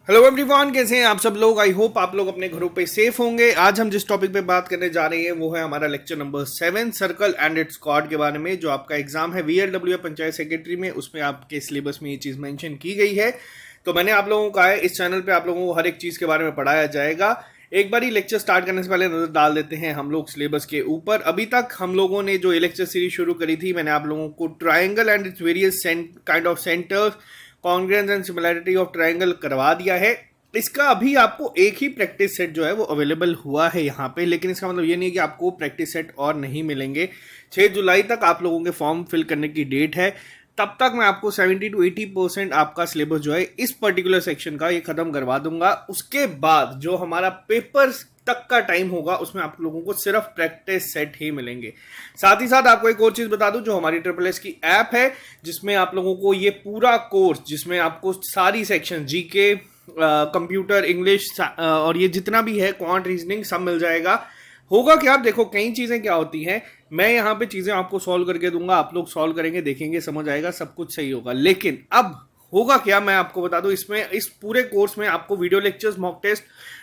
Hello everyone, कैसे हैं आप सब लोग। आई होप आप लोग अपने घरों पे सेफ होंगे। आज हम जिस टॉपिक पे बात करने जा रहे हैं वो है हमारा lecture number 7 circle and its chord के बारे में, जो आपका एग्जाम है वीएलडब्ल्यू पंचायत सेक्रेटरी में। उसमें आपके सिलेबस में ये चीज मेंशन की गई है। तो मैंने आप लोगों को कहा है इस चैनल पे आप लोगों को हर एक चीज के बारे में पढ़ाया जाएगा। एक बार ही लेक्चर स्टार्ट करने से पहले नजर डाल देते हैं हम लोग सिलेबस के ऊपर। अभी तक हम लोगों ने जो ये लेक्चर सीरीज शुरू करी थी, मैंने आप लोगों को triangle and its various kind of centres, congruence and similarity of triangle करवा दिया है। इसका अभी आपको एक ही प्रैक्टिस सेट जो है वो अवेलेबल हुआ है यहाँ पे, लेकिन इसका मतलब ये नहीं है कि आपको प्रैक्टिस सेट और नहीं मिलेंगे। 6 जुलाई तक आप लोगों के फॉर्म फिल करने की डेट है। तब तक मैं आपको 70 to 80% आपका सिलेबस जो है इस पर्टिकुलर सेक्शन का ये खत्म करवा दूंगा। उसके बाद जो हमारा पेपर तक का टाइम होगा उसमें आप लोगों को सिर्फ प्रैक्टिस सेट ही मिलेंगे। साथ ही साथ आपको एक और चीज बता दूं, जो हमारी ट्रिपल एस की ऐप है जिसमें आप लोगों को ये पूरा कोर्स, जिसमें आपको सारी सेक्शन जीके, कंप्यूटर, इंग्लिश और ये जितना भी है क्वांट, रीजनिंग, सब मिल जाएगा। होगा क्या, आप देखो कई चीजें क्या होती हैं, मैं यहाँ पे चीजें आपको सॉल्व करके दूंगा, आप लोग सॉल्व करेंगे, देखेंगे, समझ आएगा, सब कुछ सही होगा। लेकिन अब होगा क्या, मैं आपको बता दूं, इसमें इस पूरे कोर्स में आपको video lectures, mock test,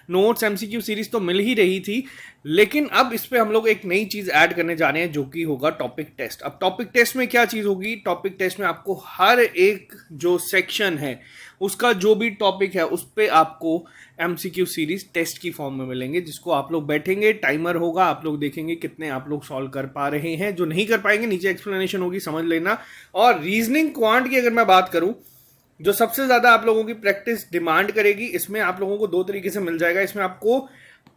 notes, MCQ series तो मिल ही रही थी, लेकिन अब इस पे हम लोग एक नई चीज ऐड करने जा रहे हैं जो कि होगा टॉपिक टेस्ट। अब टॉपिक टेस्ट में क्या चीज होगी, टॉपिक टेस्ट में आपको हर एक जो सेक्शन है उसका जो भी टॉपिक है उस पे आपको एमसीक्यू सीरीज टेस्ट की फॉर्म में मिलेंगे, जिसको आप लोग बैठेंगे, टाइमर होगा, आप लोग देखेंगे कितने आप लोग सॉल्व कर पा रहे हैं। जो नहीं कर पाएंगे नीचे एक्सप्लेनेशन होगी, समझ लेना। और रीजनिंग क्वांट की अगर मैं बात करूं, जो सबसे ज्यादा आप लोगों की प्रैक्टिस डिमांड करेगी, इसमें आप लोगों को 2 तरीके से मिल जाएगा। इसमें आपको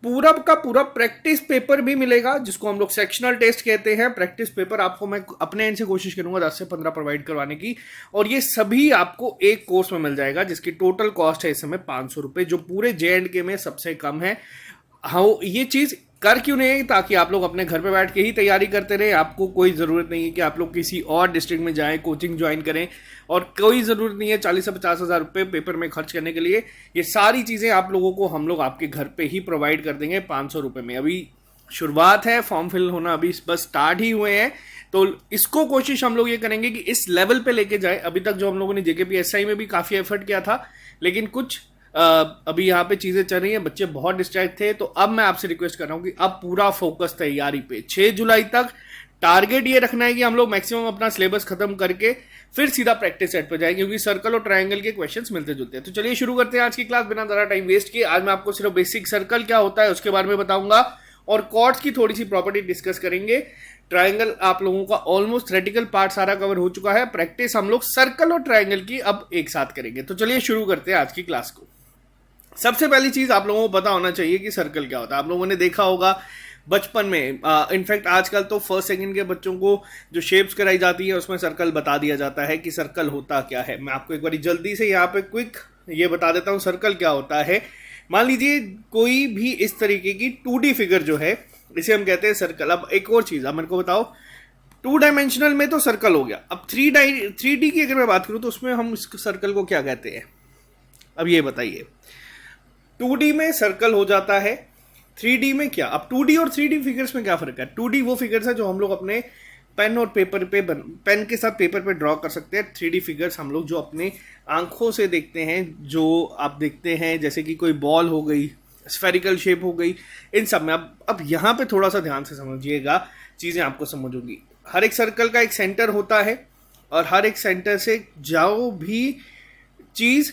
पूरा का पूरा प्रैक्टिस पेपर भी मिलेगा, जिसको हम लोग सेक्शनल टेस्ट कहते हैं। प्रैक्टिस पेपर आपको मैं अपने एंड से कोशिश करूंगा 10 से 15 प्रोवाइड करवाने की, और ये सभी आपको एक कोर्स में मिल जाएगा, जिसकी टोटल कॉस्ट है इस समय 500 रुपए, जो पूरे JNK में सबसे कम है। हाँ, ये चीज कर क्यों नहीं है, ताकि आप लोग अपने घर पे बैठ के ही तैयारी करते रहे। आपको कोई ज़रूरत नहीं है कि आप लोग किसी और डिस्ट्रिक्ट में जाएं, कोचिंग ज्वाइन करें, और कोई ज़रूरत नहीं है 40 से 50 हज़ार रुपये पेपर में खर्च करने के लिए। ये सारी चीज़ें आप लोगों को हम लोग आपके घर पे ही प्रोवाइड कर देंगे 500 रुपये में। अभी शुरुआत है, फॉर्म फिल होना अभी बस स्टार्ट ही हुए हैं, तो इसको कोशिश हम लोग ये करेंगे कि इस लेवल पे लेके जाए। अभी तक जो हम लोगों ने JKPSI में भी काफ़ी एफर्ट किया था, लेकिन कुछ अभी यहाँ पे चीजें चल रही हैं, बच्चे बहुत डिस्ट्रैक्ट थे, तो अब मैं आपसे रिक्वेस्ट कर रहा हूँ कि अब पूरा फोकस तैयारी पे। 6 जुलाई तक टारगेट ये रखना है कि हम लोग मैक्सिमम अपना सिलेबस खत्म करके फिर सीधा प्रैक्टिस सेट पे जाएंगे, क्योंकि सर्कल और ट्रायंगल के क्वेश्चंस मिलते जुलते हैं। तो चलिए शुरू करते हैं आज की क्लास बिना ज़्यादा टाइम वेस्ट किए। आज मैं आपको सिर्फ बेसिक सर्कल क्या होता है उसके बारे में बताऊंगा, और कॉर्ड्स की थोड़ी सी प्रॉपर्टी डिस्कस करेंगे। ट्रायंगल आप लोगों का ऑलमोस्ट थ्योरेटिकल पार्ट सारा कवर हो चुका है, प्रैक्टिस हम लोग सर्कल और ट्रायंगल की अब एक साथ करेंगे। तो चलिए शुरू करते हैं आज की क्लास को। सबसे पहली चीज आप लोगों को पता होना चाहिए कि सर्कल क्या होता है। आप लोगों ने देखा होगा बचपन में, इनफैक्ट आजकल तो फर्स्ट सेकंड के बच्चों को जो शेप्स कराई जाती है उसमें सर्कल बता दिया जाता है कि सर्कल होता क्या है। मैं आपको एक बार जल्दी से यहाँ पे क्विक ये बता देता हूँ सर्कल क्या होता है। मान लीजिए कोई भी इस तरीके की 2D फिगर जो है, इसे हम कहते हैं सर्कल। अब एक और चीज आप मेरे को बताओ, 2 डायमेंशनल में तो सर्कल हो गया, अब 3D की अगर मैं बात करूँ तो उसमें हम इस सर्कल को क्या कहते हैं, अब ये बताइए। 2D में सर्कल हो जाता है, 3D में क्या। अब 2D और 3D फिगर्स में क्या फर्क है। 2D वो फिगर्स है जो हम लोग अपने पेन और पेपर पे पेन के साथ पेपर पे ड्रॉ कर सकते हैं। 3D फिगर्स हम लोग जो अपने आंखों से देखते हैं, जो आप देखते हैं जैसे कि कोई बॉल हो गई, स्फेरिकल शेप हो गई, इन सब में। अब यहाँ पे थोड़ा सा ध्यान से समझिएगा, चीज़ें आपको समझ होगी। हर एक सर्कल का एक सेंटर होता है, और हर एक सेंटर से जो भी चीज़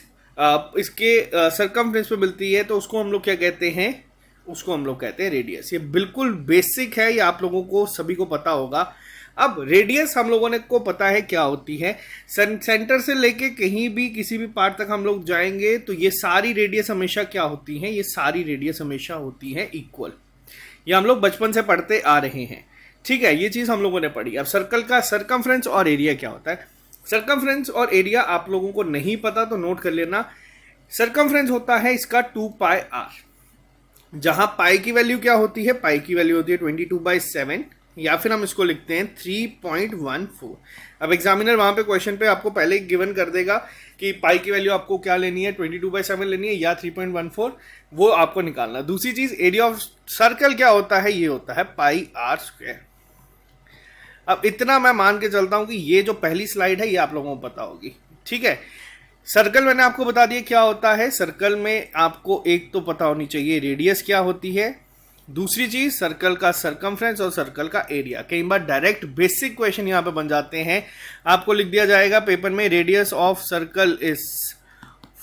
इसके सरकमफ्रेंस पे मिलती है तो उसको हम लोग क्या कहते हैं, उसको हम लोग कहते हैं रेडियस। ये बिल्कुल बेसिक है, ये आप लोगों को सभी को पता होगा। अब रेडियस हम लोगों ने को पता है क्या होती है। सेंटर से लेके कहीं भी किसी भी पार्ट तक हम लोग जाएंगे तो ये सारी रेडियस हमेशा क्या होती है, ये सारी रेडियस हमेशा होती है इक्वल। ये हम लोग बचपन से पढ़ते आ रहे हैं, ठीक है, ये चीज़ हम लोगों ने पढ़ी। अब सर्कल का सरकमफ्रेंस और एरिया क्या होता है। सरकमफ्रेंस और एरिया आप लोगों को नहीं पता तो नोट कर लेना। सरकमफ्रेंस होता है इसका 2πr, जहां पाई की वैल्यू क्या होती है, पाई की वैल्यू होती है 22/7, या फिर हम इसको लिखते हैं 3.14। अब एग्जामिनर वहां पे क्वेश्चन पे आपको पहले ही गिवन कर देगा कि पाई की वैल्यू आपको क्या लेनी है, 22/7 लेनी है या 3.14, वो आपको निकालना। दूसरी चीज, एरिया ऑफ सर्कल क्या होता है, ये होता है πr²। अब इतना मैं मान के चलता हूं कि ये जो पहली स्लाइड है ये आप लोगों को पता होगी, ठीक है। सर्कल मैंने आपको बता दिया क्या होता है। सर्कल में आपको एक तो पता होनी चाहिए रेडियस क्या होती है, दूसरी चीज सर्कल का सरकमफ्रेंस और सर्कल का एरिया। कई बार डायरेक्ट बेसिक क्वेश्चन यहां पे बन जाते हैं। आपको लिख दिया जाएगा पेपर में radius of circle is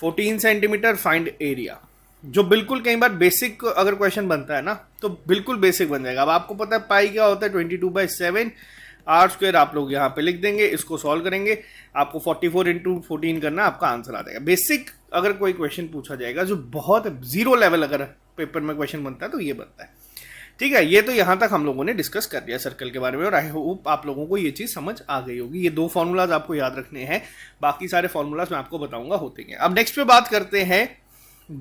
14 centimetre, find area. जो बिल्कुल कई बार बेसिक अगर क्वेश्चन बनता है ना तो बिल्कुल बेसिक बन जाएगा। अब आपको पता है पाई क्या होता है, 22/7 आर स्क्वायर आप लोग यहाँ पे लिख देंगे, इसको सॉल्व करेंगे, आपको 44 इंटू 14 करना, आपका आंसर आ जाएगा। बेसिक अगर कोई क्वेश्चन पूछा जाएगा जो बहुत जीरो लेवल अगर पेपर में क्वेश्चन बनता है तो ये बनता है। ठीक है, ये तो यहां तक हम लोगों ने डिस्कस कर लिया सर्कल के बारे में और आई होप आप लोगों को ये चीज समझ आ गई होगी। ये 2 फॉर्मूलाज आपको याद रखने हैं, बाकी सारे फॉर्मूलाज मैं आपको बताऊंगा होते हैं। अब नेक्स्ट पे बात करते हैं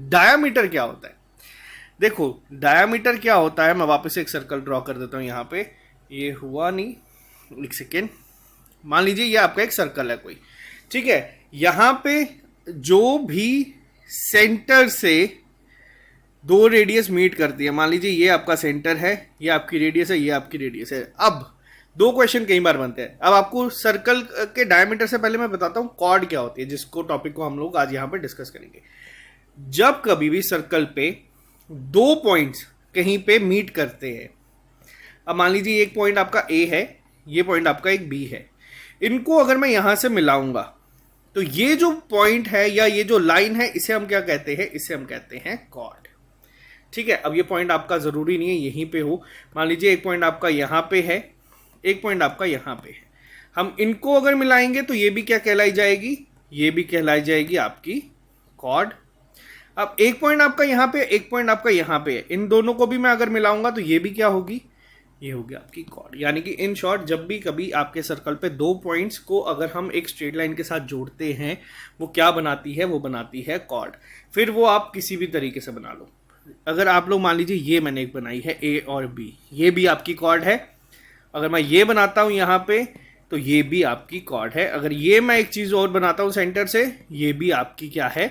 डायामीटर क्या होता है। देखो डायामीटर क्या होता है, मैं वापस एक सर्कल ड्रॉ कर देता हूं यहाँ पे। ये हुआ नहीं, एक सेकेंड। मान लीजिए ये आपका एक सर्कल है कोई, ठीक है। यहां पे जो भी सेंटर से 2 रेडियस मीट करती है, मान लीजिए ये आपका सेंटर है, ये आपकी रेडियस है, ये आपकी रेडियस है। अब 2 क्वेश्चन कई बार बनते हैं। अब आपको सर्कल के डायमीटर से पहले मैं बताता हूं कॉर्ड क्या होती है, जिसको टॉपिक को हम लोग आज यहां पे डिस्कस करेंगे। जब कभी भी सर्कल पे 2 पॉइंट्स कहीं पे मीट करते हैं, अब मान लीजिए एक पॉइंट आपका ए है, ये पॉइंट आपका एक बी है, इनको अगर मैं यहां से मिलाऊंगा तो ये जो पॉइंट है या ये जो लाइन है इसे हम क्या कहते हैं, इसे हम कहते हैं कॉर्ड। ठीक है, अब ये पॉइंट आपका जरूरी नहीं है यहीं पे हो। मान लीजिए एक पॉइंट आपका यहां पे है, एक पॉइंट आपका यहां पे है, हम इनको अगर मिलाएंगे तो ये भी क्या कहलाई जाएगी, ये भी कहलाई जाएगी आपकी कॉर्ड। अब एक पॉइंट आपका यहां पे, एक पॉइंट आपका यहां पे है, इन दोनों को भी मैं अगर मिलाऊंगा तो ये भी क्या होगी, ये होगी आपकी कॉर्ड। यानी कि इन शॉर्ट जब भी कभी आपके सर्कल पे 2 पॉइंट्स को अगर हम एक स्ट्रेट लाइन के साथ जोड़ते हैं, वो क्या बनाती है, वो बनाती है कॉर्ड। फिर वो आप किसी भी तरीके से बना लो। अगर आप लोग मान लीजिए ये मैंने एक बनाई है ए और बी, ये भी आपकी कॉर्ड है। अगर मैं ये बनाता हूं यहां पे तो ये भी आपकी कॉर्ड है। अगर ये मैं एक चीज और बनाता हूं सेंटर से, ये भी आपकी क्या है,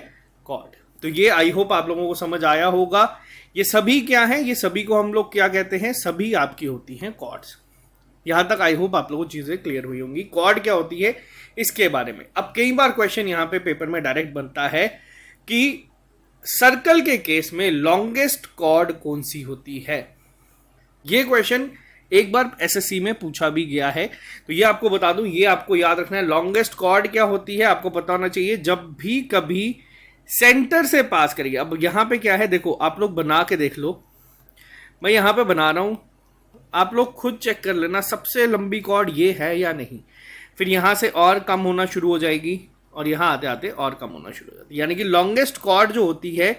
कॉर्ड। तो ये आई होप आप लोगों को समझ आया होगा। ये सभी क्या है, ये सभी को हम लोग क्या कहते हैं, सभी आपकी होती हैं कॉर्ड्स। यहां तक आई होप आप लोगों को चीजें क्लियर हुई होंगी कॉर्ड क्या होती है इसके बारे में। अब कई बार क्वेश्चन यहां पे पेपर में डायरेक्ट बनता है कि सर्कल के केस में लॉन्गेस्ट कॉर्ड कौन सी होती है। ये क्वेश्चन एक बार एसएससी में पूछा भी गया है, तो ये आपको बता दूं, ये आपको याद रखना है। लॉन्गेस्ट कॉर्ड क्या होती है आपको पता होना चाहिए। जब भी कभी सेंटर से पास करिए, अब यहां पे क्या है देखो, आप लोग बना के देख लो, मैं यहां पे बना रहा हूं, आप लोग खुद चेक कर लेना सबसे लंबी कॉर्ड ये है या नहीं। फिर यहां से और कम होना शुरू हो जाएगी और यहां आते आते और कम होना शुरू हो जाती है। यानी कि लॉन्गेस्ट कॉर्ड जो होती है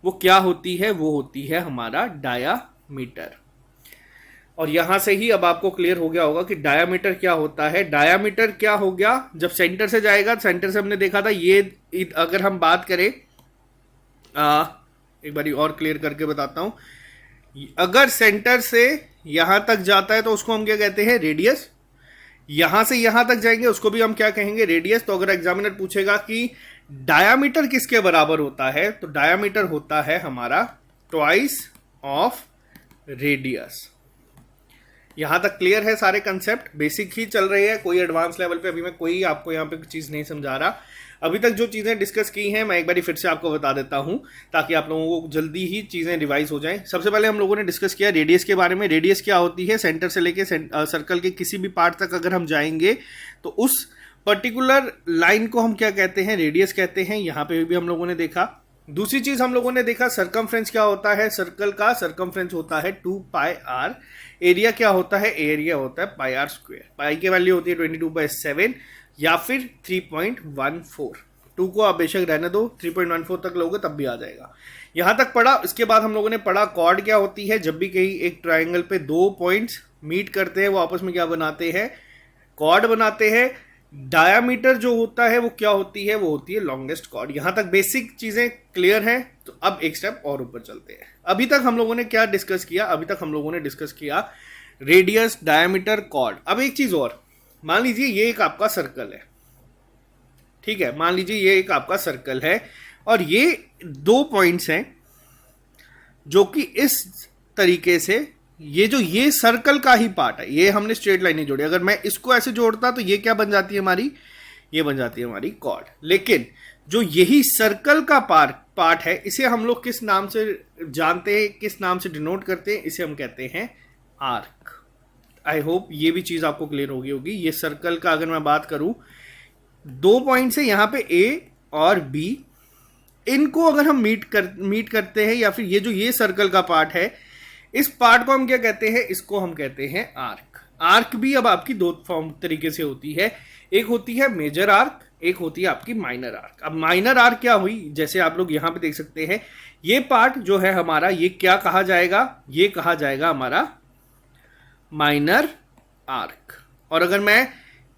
वो क्या होती है, वो होती है हमारा डायामीटर। और यहां से ही अब आपको क्लियर हो गया होगा कि डायामीटर क्या होता है। डायामीटर क्या हो गया, जब सेंटर से जाएगा, सेंटर से हमने देखा था ये, अगर हम बात करें एक बारी और क्लियर करके बताता हूं, अगर सेंटर से यहां तक जाता है तो उसको हम क्या कहते हैं, रेडियस। यहां से यहां तक जाएंगे उसको भी हम क्या कहेंगे, रेडियस। तो अगर एग्जामिनर पूछेगा कि डायामीटर किसके बराबर होता है, तो डायामीटर होता है हमारा ट्वाइस ऑफ रेडियस। यहां तक क्लियर है, सारे कंसेप्ट बेसिक ही चल रहे हैं, कोई एडवांस लेवल पे अभी मैं कोई आपको यहां पे चीज नहीं समझा रहा। अभी तक जो चीजें डिस्कस की हैं मैं एक बार फिर से आपको बता देता हूं ताकि आप लोगों को जल्दी ही चीजें रिवाइज हो जाएं। सबसे पहले हम लोगों ने डिस्कस किया रेडियस के बारे में। रेडियस क्या होती है, सेंटर से लेके सर्कल के किसी भी पार्ट तक अगर हम जाएंगे तो उस पर्टिकुलर लाइन को हम क्या कहते हैं, रेडियस कहते हैं। यहां पे भी हम लोगों ने देखा। दूसरी चीज हम लोगों ने देखा सरकमफ्रेंस क्या होता है, सर्कल का सरकमफ्रेंस होता है 2πr। एरिया क्या होता है, एरिया होता है पाई आर स्क्वायर। पाई की वैल्यू होती है 22/7 या फिर 3.14। 2 को आप बेशक रहने दो, 3.14 तक लोगे तब भी आ जाएगा। यहां तक पढ़ा। इसके बाद हम लोगों ने पढ़ा कॉर्ड क्या होती है। जब भी कहीं एक ट्राइंगल पे 2 पॉइंट्स मीट करते हैं वो आपस में क्या बनाते हैं, कॉर्ड बनाते हैं। डायामीटर जो होता है वो क्या होती है, वो होती है लॉन्गेस्ट कॉर्ड। यहां तक बेसिक चीजें क्लियर हैं। तो अब एक स्टेप और ऊपर चलते हैं। अभी तक हम लोगों ने क्या डिस्कस किया, अभी तक हम लोगों ने डिस्कस किया रेडियस, डायामीटर, कॉर्ड। अब एक चीज और, मान लीजिए ये एक आपका सर्कल है, ठीक है, मान लीजिए ये एक आपका सर्कल है और ये 2 पॉइंट्स हैं जो कि इस तरीके से, ये सर्कल का ही पार्ट है, ये हमने स्ट्रेट लाइन नहीं जोड़ी। अगर मैं इसको ऐसे जोड़ता तो ये क्या बन जाती है हमारी, ये बन जाती है हमारी कॉर्ड। लेकिन जो यही सर्कल का पार्ट है, इसे हम लोग किस नाम से जानते हैं, किस नाम से डिनोट करते हैं, इसे हम कहते हैं आर्क। आई होप ये भी चीज आपको क्लियर होगी। ये सर्कल का अगर मैं बात करूं, 2 पॉइंट है यहां पे ए और बी, इनको अगर हम मीट करते हैं, या फिर ये सर्कल का पार्ट है, इस पार्ट को हम क्या कहते हैं, इसको हम कहते हैं आर्क। आर्क भी अब आपकी दो फॉर्म तरीके से होती है, एक होती है मेजर आर्क, एक होती है आपकी माइनर आर्क। अब माइनर आर्क क्या हुई, जैसे आप लोग यहां पे देख सकते हैं, ये पार्ट जो है हमारा, ये क्या कहा जाएगा, ये कहा जाएगा हमारा माइनर आर्क। और अगर मैं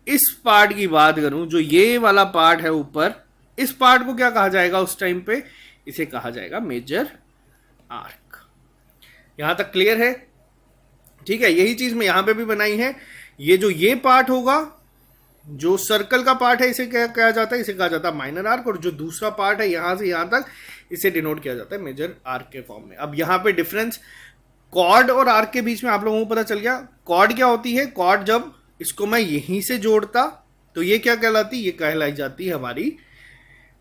इस पार्ट की बात करूं, जो ये वाला पार्ट है ऊपर, इस पार्ट को क्या कहा जाएगा उस टाइम पे, इसे कहा जाएगा मेजर आर्क। यहां तक क्लियर है? ठीक है, यही चीज मैं यहां पे भी बनाई है। ये पार्ट होगा, जो सर्कल का पार्ट है, इसे क्या कहा जाता है, इसे कहा जाता है माइनर आर्क। और जो दूसरा पार्ट है यहां से यहां तक, इसे डिनोट किया जाता है मेजर आर्क के फॉर्म में। अब यहां पे डिफरेंस कॉर्ड और आर्क के बीच में आप लोगों को पता चल गया। कॉर्ड क्या होती है, कॉर्ड जब इसको मैं यहीं से जोड़ता तो ये क्या कहलाती, ये कहलाई जाती है हमारी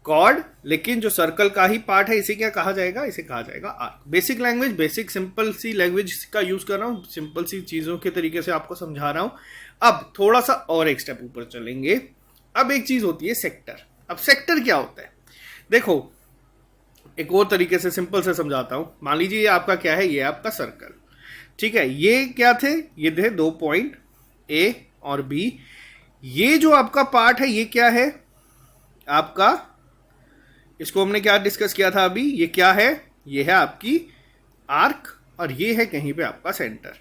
कॉर्ड। लेकिन जो सर्कल का ही पार्ट है, इसे क्या कहा जाएगा, इसे कहा जाएगा arc. Basic language, basic simple C language का यूज कर रहा हूं, सिंपल सी चीजों के तरीके से आपको समझा रहा हूं। अब थोड़ा सा और एक स्टेप ऊपर चलेंगे। अब एक चीज होती है सेक्टर। अब सेक्टर क्या होता है, देखो एक और तरीके से सिंपल से समझाता हूं। मान लीजिए ये आपका क्या है, ये आपका सर्कल, ठीक है। ये क्या थे, ये थे 2 पॉइंट ए और बी। ये जो आपका पार्ट है, ये क्या है आपका, इसको हमने क्या डिस्कस किया था अभी, ये क्या है, ये है आपकी आर्क, और ये है कहीं पे आपका सेंटर।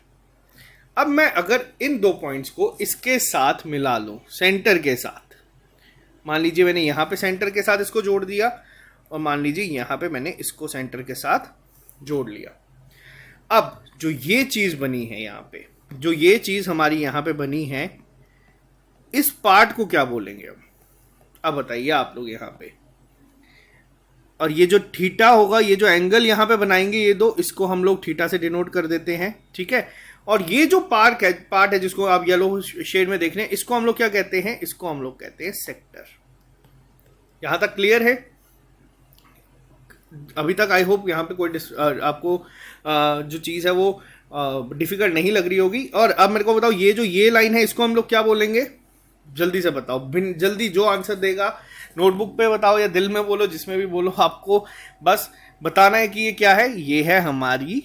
अब मैं अगर इन 2 पॉइंट्स को इसके साथ मिला लूं, सेंटर के साथ, मान लीजिए मैंने यहां पे सेंटर के साथ इसको जोड़ दिया, और मान लीजिए यहां पे मैंने इसको सेंटर के साथ जोड़ लिया। अब जो ये चीज बनी है यहां पे, जो ये चीज हमारी यहां पे बनी है, इस पार्ट को क्या बोलेंगे हम, अब बताइए आप लोग यहां पे। और ये जो थीटा होगा, ये जो एंगल यहां पे बनाएंगे ये दो, इसको हम लोग थीटा से डिनोट कर देते हैं, ठीक है। और ये जो पार्ट है जिसको आप येलो शेड में देख रहे हैं, इसको हम लोग क्या कहते हैं, इसको हम लोग कहते हैं सेक्टर। यहां तक क्लियर है? अभी तक आई होप यहाँ पे कोई आपको जो चीज़ है वो डिफिकल्ट नहीं लग रही होगी। और अब मेरे को बताओ, ये लाइन है, इसको हम लोग क्या बोलेंगे, जल्दी से बताओ, जल्दी जो आंसर देगा नोटबुक पे बताओ या दिल में बोलो, जिसमें भी बोलो, आपको बस बताना है कि ये क्या है। ये है हमारी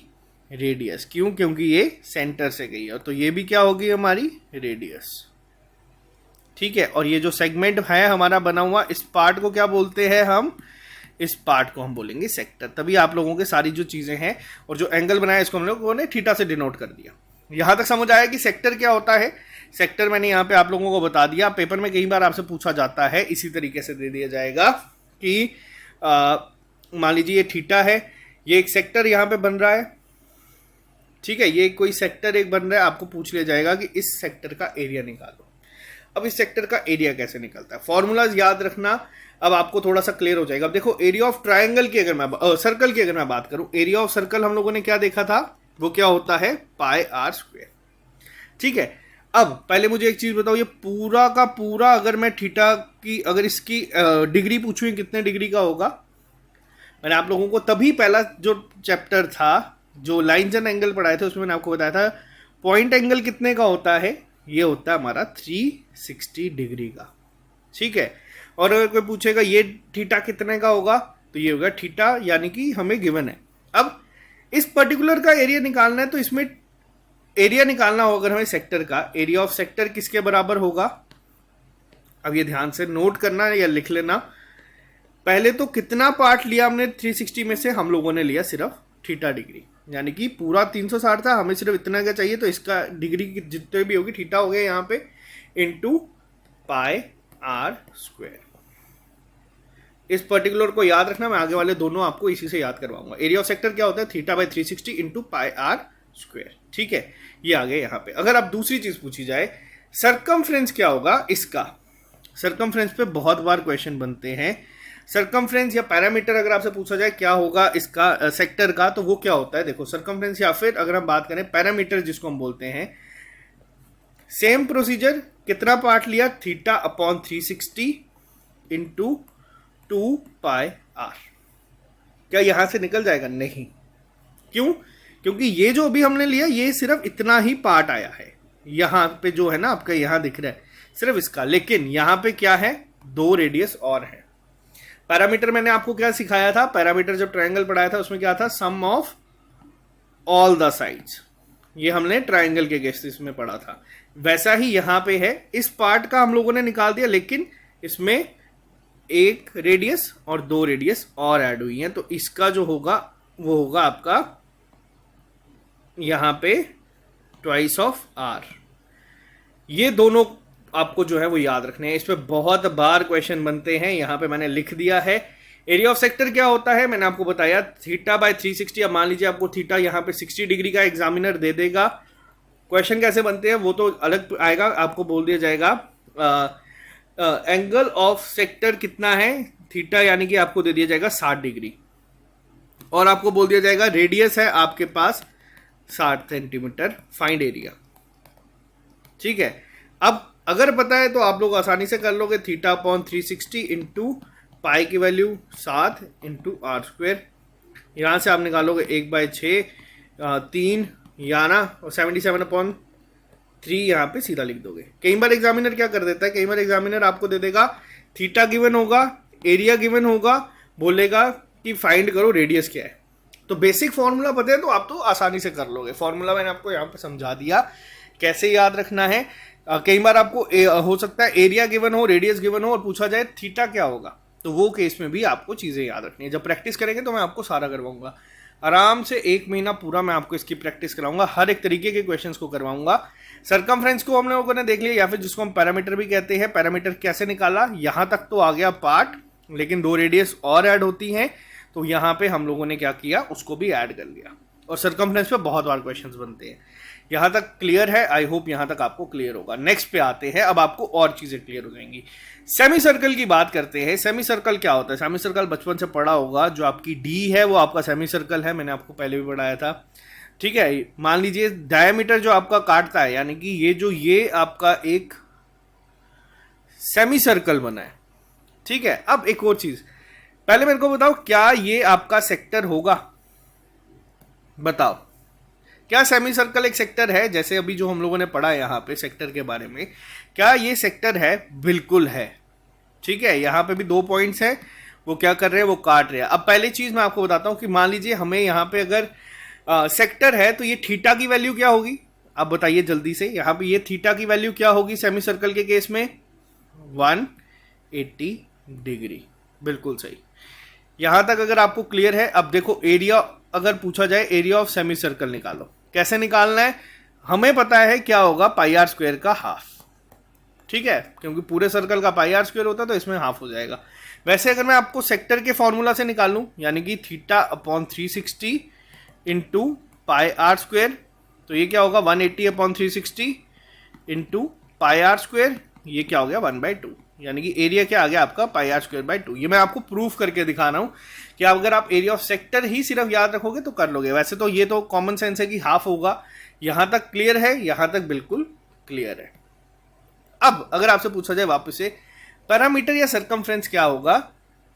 रेडियस। क्यों? क्योंकि ये सेंटर से गई है, तो ये भी क्या होगी हमारी रेडियस, ठीक है। और ये जो सेगमेंट है हमारा बना हुआ, इस पार्ट को क्या बोलते हैं हम, इस पार्ट को हम बोलेंगे सेक्टर। तभी आप लोगों के सारी जो चीजें हैं और जो एंगल बनाया, इसको हम लोगों ने थीटा से डिनोट कर दिया। यहां तक समझ आया कि सेक्टर क्या होता है। सेक्टर मैंने यहां पे आप लोगों को बता दिया। पेपर में कई बार आपसे पूछा जाता है, इसी तरीके से दे दिया जाएगा कि मान लीजिए ये थीटा है, ये एक सेक्टर यहां पे बन रहा है, ठीक है। ये कोई सेक्टर एक बन रहा है, आपको पूछ लिया जाएगा कि इस सेक्टर का एरिया निकालो। अब इस सेक्टर का एरिया कैसे निकलता है, फॉर्मूलाज याद रखना, अब आपको थोड़ा सा क्लियर हो जाएगा। अब देखो, एरिया ऑफ ट्रायंगल की अगर मैं सर्कल की अगर मैं बात करूं, एरिया ऑफ सर्कल हम लोगों ने क्या देखा था, वो क्या होता है, पाई आर स्क्वायर, ठीक है। अब पहले मुझे एक चीज बताओ, ये पूरा का पूरा अगर मैं थीटा की अगर इसकी डिग्री पूछूं, कितने डिग्री का होगा, मैंने आप लोगों को तभी पहला जो चैप्टर था, जो लाइन्स एंड एंगल पढ़ाए थे, उसमें मैंने आपको बताया था पॉइंट एंगल कितने का होता है, ये होता है हमारा 360 डिग्री का, ठीक है। और अगर कोई पूछेगा ये थीटा कितने का होगा, तो ये होगा थीटा, यानी कि हमें गिवन है। अब इस पर्टिकुलर का एरिया निकालना है, तो इसमें एरिया निकालना होगा अगर हमें सेक्टर का, एरिया ऑफ सेक्टर किसके बराबर होगा। अब ये ध्यान से नोट करना या लिख लेना। पहले तो कितना पार्ट लिया हमने 360 में से, हम लोगों ने लिया सिर्फ थीटा डिग्री, यानी कि पूरा 360 था, हमें सिर्फ इतना का चाहिए, तो इसका डिग्री जितने भी होगी थीटा हो गया यहाँ पे, इंटू पाई आर स्क्वायर। इस पर्टिकुलर को याद रखना, मैं आगे वाले दोनों आपको इसी से याद करवाऊंगा। एरिया ऑफ सेक्टर क्या होता है, theta by 360 into pi r square, ठीक है। ये आ गया यहाँ पे। अगर अब दूसरी चीज पूछी जाए, सरकमफ्रेंस क्या होगा इसका, सरकमफ्रेंस पे बहुत बार क्वेश्चन बनते हैं। सरकमफ्रेंस या पैरामीटर अगर आपसे पूछा जाए क्या होगा इसका सेक्टर का, तो वो क्या होता है, देखो सरकमफ्रेंस, या फिर अगर हम बात करें पैरामीटर जिसको हम बोलते हैं, सेम प्रोसीजर, कितना पार्ट लिया, theta upon 360 into 2 pi r. क्या यहां से निकल जाएगा? नहीं। क्यों? क्योंकि ये जो अभी हमने लिया ये सिर्फ इतना ही पार्ट आया है, यहां पे जो है ना आपका यहां दिख रहा है सिर्फ इसका, लेकिन यहां पे क्या है, 2 रेडियस और है। पैरामीटर मैंने आपको क्या सिखाया था? पैरामीटर जब ट्रायंगल पढ़ाया था उसमें क्या था? सम ऑफ ऑल द साइड्स। ये हमने ट्रायंगल के केसेस में पढ़ा था। वैसा ही यहां पे है, इस पार्ट का हम लोगों ने निकाल दिया, लेकिन इसमें 1 रेडियस और 2 रेडियस और ऐड हुई हैं, तो इसका जो होगा वो होगा आपका यहां पे ट्वाइस ऑफ आर। ये दोनों आपको जो है वो याद रखने हैं, इस पे बहुत बार क्वेश्चन बनते हैं। यहां पे मैंने लिख दिया है। एरिया ऑफ सेक्टर क्या होता है मैंने आपको बताया, थीटा बाय 360। अब मान लीजिए आपको थीटा यहां पे 60 डिग्री का एग्जामिनर दे देगा, क्वेश्चन कैसे बनते हैं वो तो अलग आएगा। आपको बोल दिया जाएगा एंगल ऑफ सेक्टर कितना है, थीटा, यानी कि आपको दे दिया जाएगा 60 डिग्री, और आपको बोल दिया जाएगा रेडियस है आपके पास 60 सेंटीमीटर, फाइंड एरिया। ठीक है, अब अगर पता है तो आप लोग आसानी से कर लोगे। थीटा अपॉन 360 इंटू पाई की वैल्यू 7 इंटू आर स्क्वेयर, यहां से आप निकालोगे 1/6 3 या ना, और 77 अपॉन 3 यहाँ पे सीधा लिख दोगे। कई बार एग्जामिनर क्या कर देता है, कई बार एग्जामिनर आपको दे देगा थीटा गिवन होगा, एरिया गिवन होगा, बोलेगा कि फाइंड करो रेडियस क्या है। तो बेसिक फॉर्मूला पता है तो आप तो आसानी से कर लोगे। फॉर्मूला मैंने आपको यहाँ पे समझा दिया कैसे याद रखना है। कई बार आपको हो सकता है एरिया गिवन हो, रेडियस गिवन हो और पूछा जाए थीटा क्या होगा, तो वो केस में भी आपको चीजें याद रखनी है। जब प्रैक्टिस करेंगे तो मैं आपको सारा करवाऊंगा, आराम से 1 महीना पूरा मैं आपको इसकी प्रैक्टिस कराऊंगा, हर एक तरीके के क्वेश्चंस को करवाऊंगा। सरकमफ्रेंस को हम लोगों ने देख लिया, या फिर जिसको हम पैरामीटर भी कहते हैं। पैरामीटर कैसे निकाला, यहां तक तो आ गया पार्ट, लेकिन 2 रेडियस और ऐड होती हैं, तो यहां पे हम लोगों ने क्या किया, उसको भी ऐड कर लिया। और सरकमफ्रेंस पे बहुत बार क्वेश्चंस बनते हैं। यहां तक क्लियर है? आई होप यहां तक आपको क्लियर होगा। नेक्स्ट पे आते हैं, अब आपको और चीजें क्लियर हो जाएंगी। सेमी सर्कल की बात करते हैं। सेमी सर्कल क्या होता है? सेमी सर्कल बचपन से पढ़ा होगा, जो आपकी डी है वो आपका सेमी सर्कल है, मैंने आपको पहले भी पढ़ाया था। ठीक है, मान लीजिए डायमीटर जो आपका काटता है, यानी कि ये आपका एक सेमी सर्कल बना है। ठीक है, अब एक और चीज, पहले मेरे को बताओ, क्या ये आपका सेक्टर होगा? बताओ, क्या सेमी सर्कल एक सेक्टर है? जैसे अभी जो हम लोगों ने पढ़ा यहां पे सेक्टर के बारे में, क्या ये सेक्टर है? बिल्कुल है। ठीक है, यहां पे भी 2 पॉइंट्स हैं, वो क्या कर रहे हैं, वो काट रहे हैं। अब पहली चीज मैं आपको बताता हूं कि मान लीजिए हमें यहां पे अगर सेक्टर है, तो ये थीटा की वैल्यू क्या होगी? अब बताइए जल्दी से, यहां पे ये थीटा की वैल्यू क्या होगी सेमी सर्कल के केस में? 180 डिग्री। बिल्कुल सही। यहां तक अगर आपको क्लियर है, अब देखो एरिया, अगर पूछा जाए एरिया ऑफ सेमी सर्कल निकालो, कैसे निकालना है? हमें पता है क्या होगा, पाई आर स्क्वायर का हाफ। ठीक है, क्योंकि पूरे सर्कल का पाई आर स्क्वायर होता है तो इसमें हाफ हो जाएगा। वैसे अगर मैं आपको सेक्टर के फॉर्मूला से निकालूं, यानी कि theta upon 360 into pi r square, तो ये क्या होगा, 180 upon 360 into pi r square, ये क्या हो गया, 1/2, यानी कि एरिया क्या आ गया आपका, पाई आर स्क्वायर बाय 2। ये मैं आपको प्रूफ करके दिखा रहा हूं कि अगर आप एरिया ऑफ सेक्टर ही सिर्फ याद रखोगे तो कर लोगे। वैसे तो ये तो कॉमन सेंस है कि हाफ होगा। यहां तक क्लियर है? यहां तक बिल्कुल क्लियर है। अब अगर आपसे पूछा जाए वापस से, पैरामीटर या सरकमफ्रेंस क्या होगा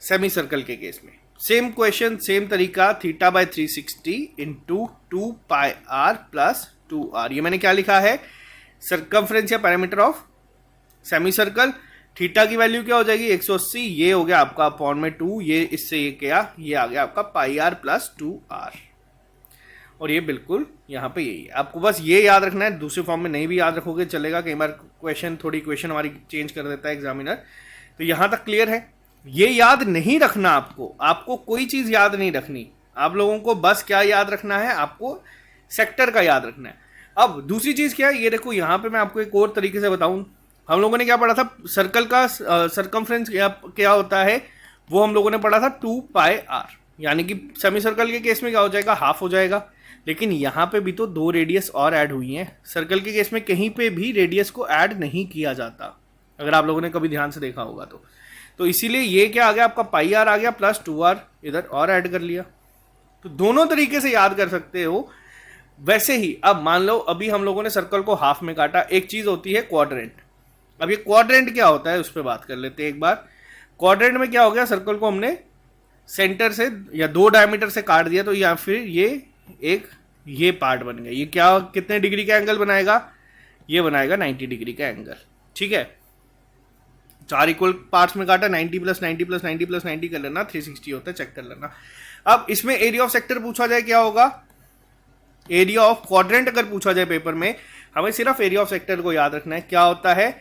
सेमी सर्कल के केस में? सेम क्वेश्चन, सेम तरीका, theta by 360 into 2 pi r plus 2r। ये मैंने क्या लिखा है, सरकमफ्रेंस या parameter of semi circle. Theta की वैल्यू क्या हो जाएगी, 180, ये हो गया आपका अपॉन में 2, ये इससे ये क्या, ये आ गया आपका पाई आर प्लस 2r। और ये बिल्कुल यहाँ पे यही है। आपको बस ये याद रखना है, दूसरे फॉर्म में नहीं भी याद रखोगे चलेगा, कई बार क्वेश्चन हमारी चेंज कर देता है एग्जामिनर। तो यहाँ तक क्लियर है? ये याद नहीं रखना आपको कोई चीज याद नहीं रखनी। आप लोगों को बस क्या याद रखना है, आपको सेक्टर का याद रखना है। अब दूसरी चीज क्या है, ये देखो यहाँ पे मैं आपको एक और तरीके से बताऊं। हम लोगों ने क्या पढ़ा था, सर्कल का सरकमफ्रेंस क्या होता है, वो हम लोगों ने पढ़ा था 2 पाई आर, यानी कि सेमी सर्कल के केस में क्या हो जाएगा, हाफ हो जाएगा। लेकिन यहाँ पे भी तो 2 रेडियस और ऐड हुई हैं। सर्कल के केस में कहीं पे भी रेडियस को ऐड नहीं किया जाता, अगर आप लोगों ने कभी ध्यान से देखा होगा तो इसीलिए ये क्या आ गया आपका, पाई आर आ गया प्लस 2r इधर और ऐड कर लिया। तो दोनों तरीके से याद कर सकते हो। वैसे ही अब मान लो अभी हम लोगों ने सर्कल को हाफ में काटा, एक चीज होती है क्वाड्रेंट। अब ये क्वाड्रेंट क्या होता है उस पर बात कर लेते हैं एक बार। क्वाड्रेंट में क्या हो गया, सर्कल को हमने सेंटर से या 2 डायमीटर से काट दिया, तो या फिर ये पार्ट बन गया। ये क्या कितने डिग्री का एंगल बनाएगा, ये बनाएगा 90 डिग्री का एंगल। ठीक है, 4 इक्वल पार्ट्स में काटा, 90 प्लस 90 प्लस 90 प्लस 90 कर लेना, 360 होता है, चेक कर लेना। अब इसमें एरिया ऑफ सेक्टर पूछा जाए क्या होगा, एरिया ऑफ क्वाड्रेंट अगर पूछा जाए पेपर में, हमें सिर्फ एरिया ऑफ सेक्टर को याद रखना है। क्या होता है,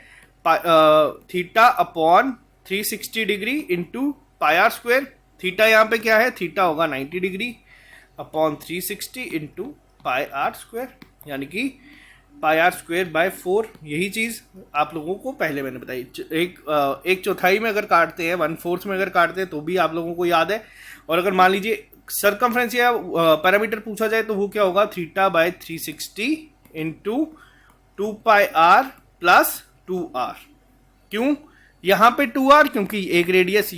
theta upon 360 degree into pi r square. Theta यहाँ पे क्या है, थीटा होगा 90 degree upon 360 into pi r square, यानी कि पाई आर स्क्वायर बाय 4। यही चीज़ आप लोगों को पहले मैंने बताई। एक चौथाई में अगर काटते हैं, 1/4 में अगर काटते हैं तो भी आप लोगों को याद है। और अगर मान लीजिए सरकमफ्रेंस या पैरामीटर पूछा जाए तो वो क्या होगा, theta by 360 into 2 pi r plus 2r। क्यों यहाँ पे 2r, क्योंकि एक रेडियस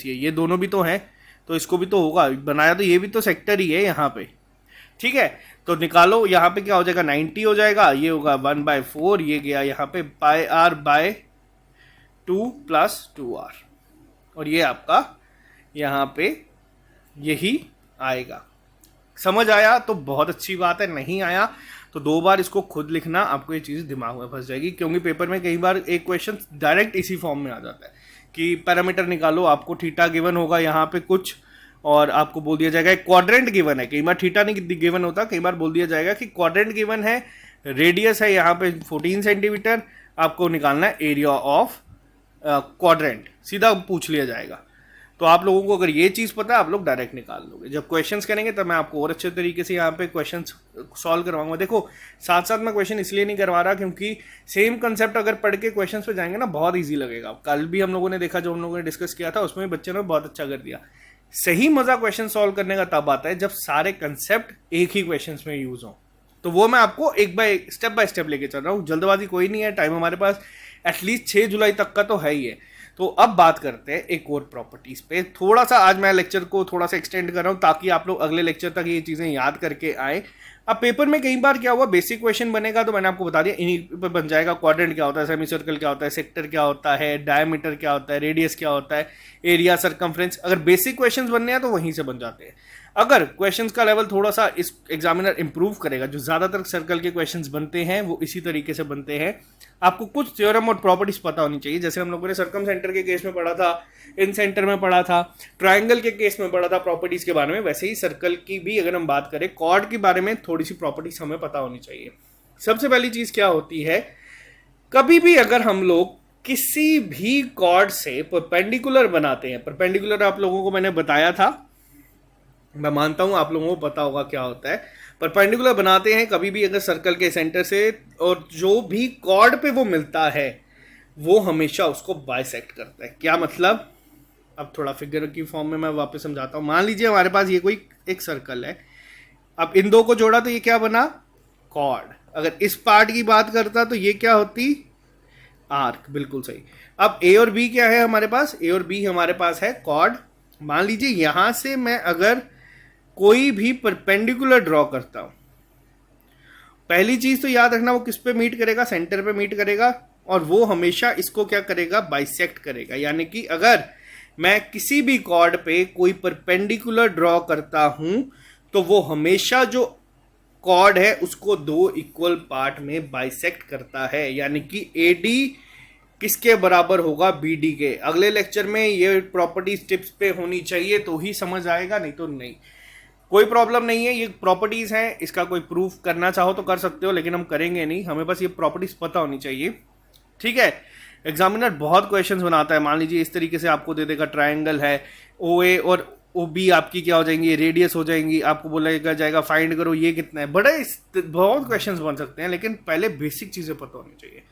ये दोनों भी तो हैं, तो इसको भी तो होगा, बनाया तो ये भी तो सेक्टर ही है यहाँ पे। ठीक है, तो निकालो, यहाँ पे क्या हो जाएगा, 90 हो जाएगा, ये होगा 1/4, ये गया यहाँ पे पाई आर बाय 2 प्लस 2r, और ये आपका यहाँ पे यही आएगा। समझ आया तो बहुत अच्छी बात है, नहीं आया तो 2 बार इसको खुद लिखना, आपको ये चीज़ दिमाग में फंस जाएगी। क्योंकि पेपर में कई बार एक क्वेश्चन डायरेक्ट इसी फॉर्म में आ जाता है कि पैरामीटर निकालो, आपको थीटा गिवन होगा यहाँ पे कुछ, और आपको बोल दिया जाएगा क्वाड्रेंट गिवन है। कई बार थीटा नहीं गिवन होता, कई बार बोल दिया जाएगा कि क्वाड्रेंट गिवन है, रेडियस है यहाँ पे 14 सेंटीमीटर, आपको निकालना है एरिया ऑफ क्वाड्रेंट, सीधा पूछ लिया जाएगा। तो आप लोगों को अगर ये चीज़ पता है, आप लोग डायरेक्ट निकाल लोगे। जब क्वेश्चंस करेंगे तब मैं आपको और अच्छे तरीके से यहाँ पे क्वेश्चंस सॉल्व करवाऊंगा। देखो साथ साथ मैं क्वेश्चन इसलिए नहीं करवा रहा क्योंकि सेम कंसेप्ट अगर पढ़ के क्वेश्चंस पे जाएंगे ना, बहुत ईजी लगेगा। कल भी हम लोगों ने देखा, जो हम लोगों ने डिस्कस किया था, उसमें बच्चे ने बहुत अच्छा कर दिया। सही मजा क्वेश्चन सॉल्व करने का तब आता है जब सारे कंसेप्ट एक ही क्वेश्चन में यूज हो। तो वो मैं आपको स्टेप बाय स्टेप लेके चल रहा हूँ। जल्दबाजी कोई नहीं है, टाइम हमारे पास एटलीस्ट 6 जुलाई तक का तो है ही है। तो अब बात करते हैं एक और प्रॉपर्टीज पे। थोड़ा सा आज मैं लेक्चर को थोड़ा सा एक्सटेंड कर रहा हूँ ताकि आप लोग अगले लेक्चर तक ये चीज़ें याद करके आए। अब पेपर में कई बार क्या हुआ, बेसिक क्वेश्चन बनेगा तो मैंने आपको बता दिया, इन्हीं पर बन जाएगा। क्वाड्रेंट क्या होता है, सेमी सर्कल क्या होता है, सेक्टर क्या होता है, डायमीटर क्या होता है, रेडियस क्या होता है, एरिया, सरकमफ्रेंस। अगर बेसिक क्वेश्चन बनने हैं तो वहीं से बन जाते हैं। अगर क्वेश्चंस का लेवल थोड़ा सा इस एग्जामिनर इंप्रूव करेगा, जो ज़्यादातर सर्कल के क्वेश्चंस बनते हैं वो इसी तरीके से बनते हैं। आपको कुछ थ्योरम और प्रॉपर्टीज पता होनी चाहिए। जैसे हम लोगों ने सर्कम सेंटर के केस में पढ़ा था, इन सेंटर में पढ़ा था, ट्राइंगल के केस में पढ़ा था प्रॉपर्टीज के बारे में, वैसे ही सर्कल की भी अगर हम बात करें, कॉर्ड के बारे में थोड़ी सी प्रॉपर्टीज हमें पता होनी चाहिए। सबसे पहली चीज क्या होती है, कभी भी अगर हम लोग किसी भी कॉर्ड से परपेंडिकुलर बनाते हैं, परपेंडिकुलर आप लोगों को मैंने बताया था, मैं मानता हूं आप लोगों को पता होगा क्या होता है। परपेंडिकुलर बनाते हैं कभी भी अगर सर्कल के सेंटर से, और जो भी कॉर्ड पे वो मिलता है वो हमेशा उसको बाइसेक्ट करता है। क्या मतलब, अब थोड़ा फिगर की फॉर्म में मैं वापस समझाता हूँ। मान लीजिए हमारे पास ये कोई एक सर्कल है, अब इन दो को जोड़ा तो ये क्या बना, कॉर्ड। अगर इस पार्ट की बात करता तो ये क्या होती, आर्क। बिल्कुल सही। अब ए और बी क्या है हमारे पास, ए और बी हमारे पास है कॉर्ड। मान लीजिए यहां से मैं अगर कोई भी परपेंडिकुलर ड्रॉ करता हूं, पहली चीज तो याद रखना वो किस पे मीट करेगा, सेंटर पे मीट करेगा, और वो हमेशा इसको क्या करेगा, बाइसेक्ट करेगा। यानी कि अगर मैं किसी भी कॉर्ड पे कोई परपेंडिकुलर ड्रॉ करता हूं तो वो हमेशा जो कॉर्ड है उसको 2 इक्वल पार्ट में बाइसेक्ट करता है। यानी कि एडी किसके बराबर होगा, बीडी के। अगले लेक्चर में ये प्रॉपर्टीज टिप्स पे होनी चाहिए तो ही समझ आएगा, नहीं तो नहीं। कोई प्रॉब्लम नहीं है, ये प्रॉपर्टीज हैं, इसका कोई प्रूफ करना चाहो तो कर सकते हो, लेकिन हम करेंगे नहीं, हमें बस ये प्रॉपर्टीज पता होनी चाहिए। ठीक है, एग्जामिनर बहुत क्वेश्चंस बनाता है। मान लीजिए इस तरीके से आपको दे देगा, ट्राइंगल है, ओ ए और ओ बी आपकी क्या हो जाएंगी, रेडियस हो जाएंगी, आपको बोला जाएगा फाइंड करो ये कितना है। बहुत क्वेश्चंस बन सकते हैं, लेकिन पहले बेसिक चीजें पता होनी चाहिए।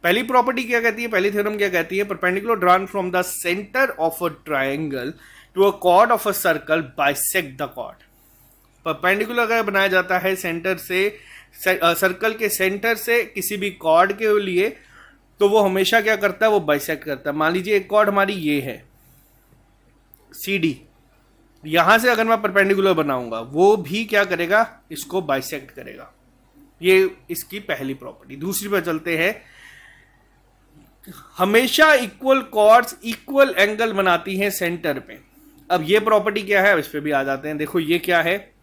पहली प्रॉपर्टी क्या कहती है, पहली थ्योरम क्या कहती है, perpendicular drawn from the centre of a triangle to a chord of a circle bisect the chord. Perpendicular अगर बनाया जाता है सेंटर से, सर्कल के सेंटर से किसी भी कॉर्ड के लिए, तो वो हमेशा क्या करता है, वो बाइसेक्ट करता है। मान लीजिए एक कॉर्ड हमारी ये है सी डी, यहां से अगर मैं परपेंडिकुलर बनाऊंगा वो भी क्या करेगा, इसको बाइसेक्ट करेगा। ये इसकी पहली प्रॉपर्टी। दूसरी पर चलते हैं, हमेशा इक्वल कॉर्ड्स इक्वल एंगल बनाती हैं सेंटर पे। अब ये प्रॉपर्टी क्या है, इस पे भी आ जाते हैं। देखो ये क्या है,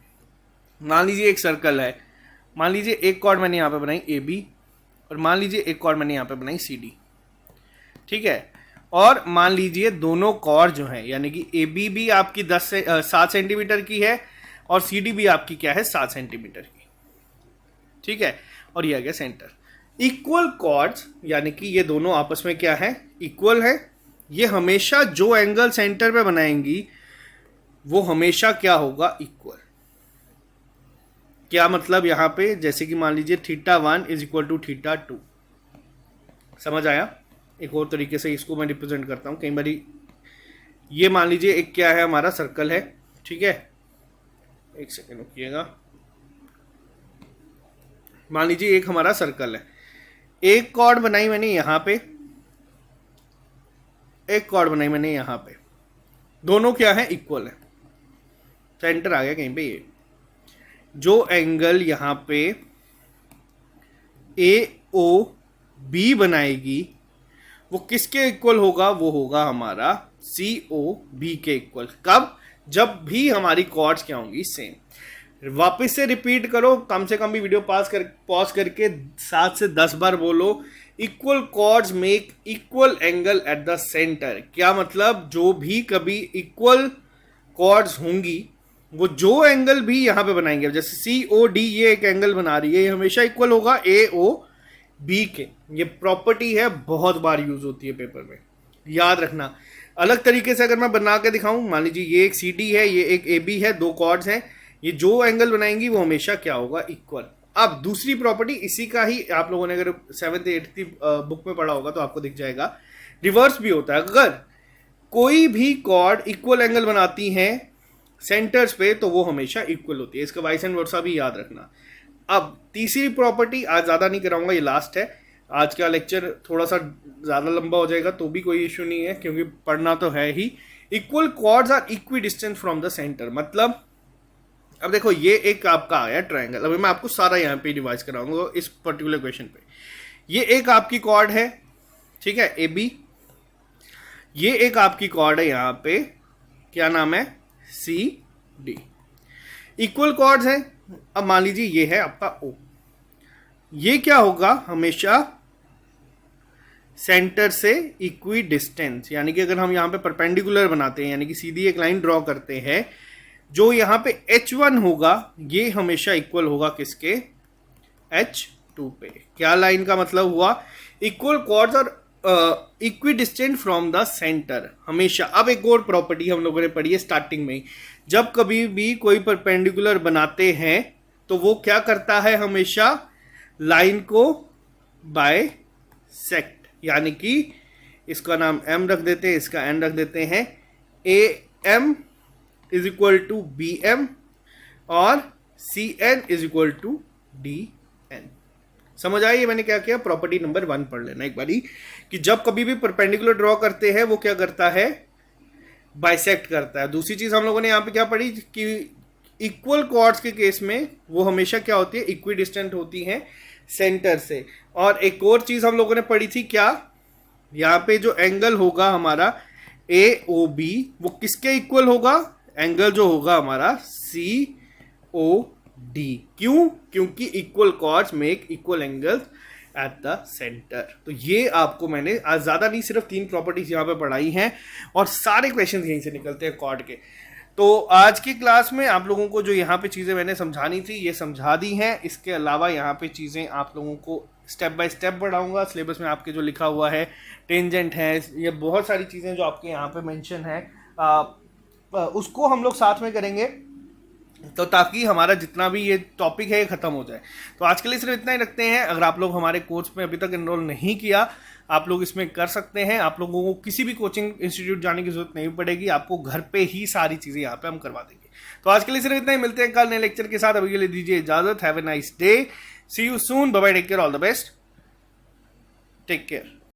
मान लीजिए एक सर्कल है, मान लीजिए एक कॉर्ड मैंने यहाँ पे बनाई ए बी, और मान लीजिए एक कॉर्ड मैंने यहाँ पे बनाई सी डी, ठीक है। और मान लीजिए दोनों कॉर्ड जो है, यानी कि ए बी भी आपकी 7 सेंटीमीटर की है और सी डी भी आपकी क्या है 7 सेंटीमीटर की, ठीक है। और ये आ गया सेंटर। इक्वल कॉर्ड्स यानी कि ये दोनों आपस में क्या है, इक्वल है। ये हमेशा जो एंगल सेंटर पे बनाएंगी वो हमेशा क्या होगा, इक्वल। क्या मतलब यहां पे, जैसे कि मान लीजिए θ1 इज इक्वल टू θ2, समझ आया। एक और तरीके से इसको मैं रिप्रेजेंट करता हूं। कई बार ये मान लीजिए एक क्या है, हमारा सर्कल है, ठीक है। एक सेकेंड रुकिएगा। मान लीजिए एक हमारा सर्कल है, एक कॉर्ड बनाई मैंने यहां पे, एक कॉर्ड बनाई मैंने यहां पे, दोनों क्या है, इक्वल है। सेंटर आ गया कहीं पे। ये जो एंगल यहां पे ए ओ बी बनाएगी वो किसके इक्वल होगा, वो होगा हमारा सी ओ बी के इक्वल। कब, जब भी हमारी कॉर्ड्स क्या होंगी, सेम। वापस से रिपीट करो, कम से कम भी वीडियो पॉज करके 7 से 10 बार बोलो, equal chords make equal angle at the centre. क्या मतलब, जो भी कभी इक्वल कॉर्ड्स होंगी वो जो एंगल भी यहां पे बनाएंगे, जैसे सी ओ डी ये एक एंगल बना रही है, ये हमेशा इक्वल होगा ए ओ बी के। ये प्रॉपर्टी है, बहुत बार यूज होती है पेपर में, याद रखना। अलग तरीके से अगर मैं बना के दिखाऊं, मान लीजिए ये एक सी डी है, ये एक ए बी है, दो कॉर्ड्स हैं, ये जो एंगल बनाएंगी वो हमेशा क्या होगा, इक्वल। अब दूसरी प्रॉपर्टी इसी का ही आप लोगों ने अगर 7th 8th बुक में पढ़ा होगा तो आपको दिख जाएगा, रिवर्स भी होता है। अगर कोई भी कॉर्ड इक्वल एंगल बनाती हैं सेंटर्स पे तो वो हमेशा इक्वल होती है। इसका वाइस एंड वर्सा भी याद रखना। अब तीसरी प्रॉपर्टी, आज ज्यादा नहीं कराऊंगा, ये लास्ट है। आज का लेक्चर थोड़ा सा ज्यादा लंबा हो जाएगा तो भी कोई इश्यू नहीं है, क्योंकि पढ़ना तो है ही। Equal chords are equidistant from the centre. मतलब अब देखो ये एक आपका आया ट्रायंगल, अभी मैं आपको सारा यहाँ पे रिवाइज कराऊंगा इस पर्टिकुलर क्वेश्चन पे। ये एक आपकी कॉर्ड है, ठीक है, ए बी। ये एक आपकी कॉर्ड है यहाँ पे, क्या नाम है, सी डी। इक्वल कॉर्ड्स हैं। अब मान लीजिए ये है आपका ओ, ये क्या होगा, हमेशा सेंटर से इक्वी डिस्टेंस। यानी कि अगर हम यहाँ पे परपेंडिकुलर बनाते हैं, यानी कि सीधी एक लाइन ड्रॉ करते हैं, जो यहाँ पे H1 होगा ये हमेशा इक्वल होगा किसके, H2 पे। क्या लाइन का मतलब हुआ, इक्वल कॉर्ड्स और equi distant from the centre हमेशा। अब एक और प्रॉपर्टी हम लोगों ने पढ़ी है स्टार्टिंग में ही, जब कभी भी कोई परपेंडिकुलर बनाते हैं तो वो क्या करता है, हमेशा लाइन को बाइसेक्ट, यानी कि इसका नाम M रख देते हैं, इसका N रख देते हैं। AM is equal to BM और CN is equal to DN। समझ आइए मैंने क्या किया, प्रॉपर्टी नंबर 1 पढ़ लेना एक बारी, कि जब कभी भी परपेंडिकुलर ड्रॉ करते हैं वो क्या करता है, बाइसेक्ट करता है। दूसरी चीज हम लोगों ने यहाँ पे क्या पढ़ी कि इक्वल कॉर्ड्स के केस में वो हमेशा क्या होती है, इक्वी डिस्टेंट होती हैं सेंटर से। और एक और चीज हम लोगों ने पढ़ी थी, क्या, यहाँ पे जो एंगल होगा हमारा AOB वो किसके इक्वल होगा, एंगल जो होगा हमारा COD। क्यों, क्योंकि equal chords make equal angles at the centre. तो ये आपको मैंने आज ज्यादा नहीं, सिर्फ 3 प्रॉपर्टीज यहाँ पे पढ़ाई हैं और सारे क्वेश्चन यहीं से निकलते हैं कॉर्ड के। तो आज की क्लास में आप लोगों को जो यहाँ पे चीजें मैंने समझानी थी ये समझा दी हैं। इसके अलावा यहाँ पे चीजें आप लोगों को स्टेप बाय स्टेप बढ़ाऊंगा। सिलेबस में आपके जो लिखा हुआ है, टेंजेंट है, ये बहुत सारी चीजें जो आपके यहाँ पे मेंशन है, उसको हम लोग साथ में करेंगे, तो ताकि हमारा जितना भी ये टॉपिक है ये खत्म हो जाए। तो आज के लिए सिर्फ इतना ही रखते हैं। अगर आप लोग हमारे कोर्स में अभी तक एनरोल नहीं किया, आप लोग इसमें कर सकते हैं। आप लोगों को किसी भी कोचिंग इंस्टीट्यूट जाने की जरूरत नहीं पड़ेगी, आपको घर पे ही सारी चीजें यहाँ पे हम करवा देंगे। तो आज के लिए सिर्फ इतना ही, मिलते हैं कल नए लेक्चर के साथ। अभी के लिए दीजिए इजाजत। Have a nice day, see you soon, bye bye, take care, all the best, take care.